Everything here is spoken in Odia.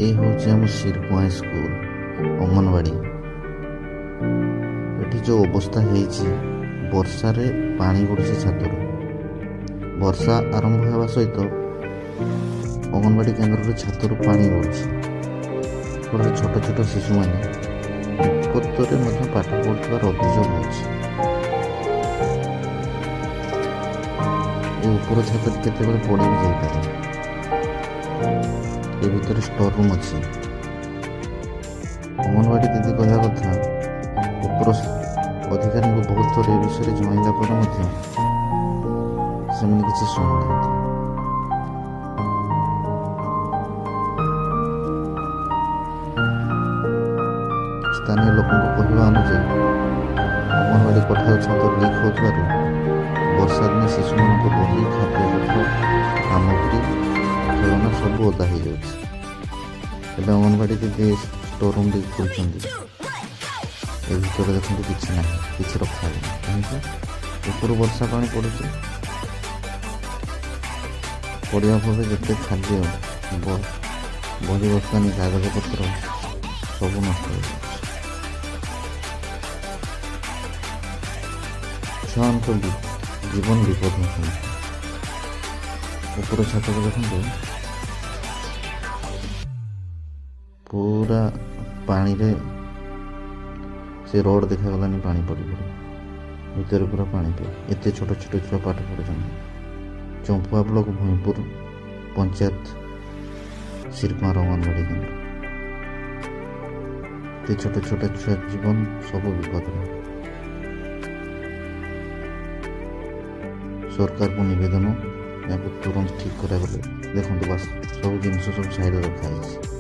এই হচ্ছে ଆମ ଶିରକୁଆ ସ୍କୁଲ ଅଙ୍ଗନବାଡ଼ି। ଏଠି ଯେଉଁ ଅବସ୍ଥା ହେଇଛି, ବର୍ଷାରେ ପାଣି ଗଡ଼ୁଛି ଛାତରୁ। ବର୍ଷା ଆରମ୍ଭ ହେବା ସହିତ ଅଙ୍ଗନବାଡ଼ି କେନ୍ଦ୍ରର ଛାତରୁ ପାଣି ଗଡ଼ୁଛି। ଫଳରେ ଛୋଟ ଛୋଟ ଶିଶୁମାନେ ବିପଦରେ ମଧ୍ୟ ପାଠ ପଢ଼ୁଥିବାର ଅଭିଯୋଗ ହେଉଛି। ଏ ଉପର ଛାତଟି କେତେବେଳେ ପଡ଼ି ବି ଯାଇପାରେ। ଏ ଭିତରେ ଷ୍ଟୋର ରୁମ୍ ଅଛି। ଅଙ୍ଗନବାଡ଼ି ଦିଦି କହିବା କଥା, ଉପର ଅଧିକାରୀଙ୍କୁ ବହୁତ ଥର ଏ ବିଷୟରେ ଜଣାଇଲା ପରେ ମଧ୍ୟ ସେମାନେ କିଛି ଶୁଣୁନାହାନ୍ତି। ସ୍ଥାନୀୟ ଲୋକଙ୍କ କହିବା ଅନୁଯାୟୀ ଅଙ୍ଗନବାଡ଼ି କୋଠାର ଛାତ ଲିକ୍ ହେଉଥିବାରୁ ବର୍ଷା ଦିନେ ଶିଶୁମାନଙ୍କ ବହି, ଖାଦ୍ୟପତ୍ର, ସାମଗ୍ରୀ, ଖେଳନା ସବୁ ଓଦା ହେଇଯାଉଛି। ଏବେ ଅଙ୍ଗନବାଡ଼ି ଦିଦି ଷ୍ଟୋର ରୁମ୍ ଦେଇ ଖୋଲୁଛନ୍ତି। ଏ ଭିତରେ ଦେଖନ୍ତୁ କିଛି ନାହିଁ, କିଛି ରଖା ହେବନି। କାହିଁକି? ଉପରୁ ବର୍ଷା ପାଣି ପଡ଼ୁଛି। ପଡ଼ିବା ଫଳରେ ଯେତେ ଖାଦ୍ୟ, ବହି ବସ୍ତାନି, କାଗଜପତ୍ର ସବୁ ନଷ୍ଟ ହେଇଯାଉଛି। ଛୁଆଙ୍କ ଜୀବନ ବିପଦ ହେଉଛି। ଉପର ଛାତକୁ ଦେଖନ୍ତୁ, ପୁରା ପାଣିରେ ସେ ରୋଡ଼ ଦେଖାଗଲାନି ପାଣି ପଡ଼ି ପଡ଼ି। ଭିତରେ ପୁରା ପାଣି ପିଏ। ଏତେ ଛୋଟ ଛୋଟ ଛୁଆ ପାଠ ପଢ଼ୁଛନ୍ତି। ଚମ୍ପୁଆ ବ୍ଲକ ଭୂଇଁପୁର ପଞ୍ଚାୟତ ଶିରକୁଆର ଅଙ୍ଗନବାଡ଼ି କେନ୍ଦ୍ର। ଏତେ ଛୋଟ ଛୋଟ ଛୁଆ ଜୀବନ ସବୁ ବିପଦରେ। ସରକାରକୁ ନିବେଦନ, ଏହାକୁ ତୁରନ୍ତ ଠିକ୍ କରାଗଲେ। ଦେଖନ୍ତୁ ବାସ୍ ସବୁ ଜିନିଷ ସବୁ ସାଇଡ଼ରେ ରଖାଯାଇଛି।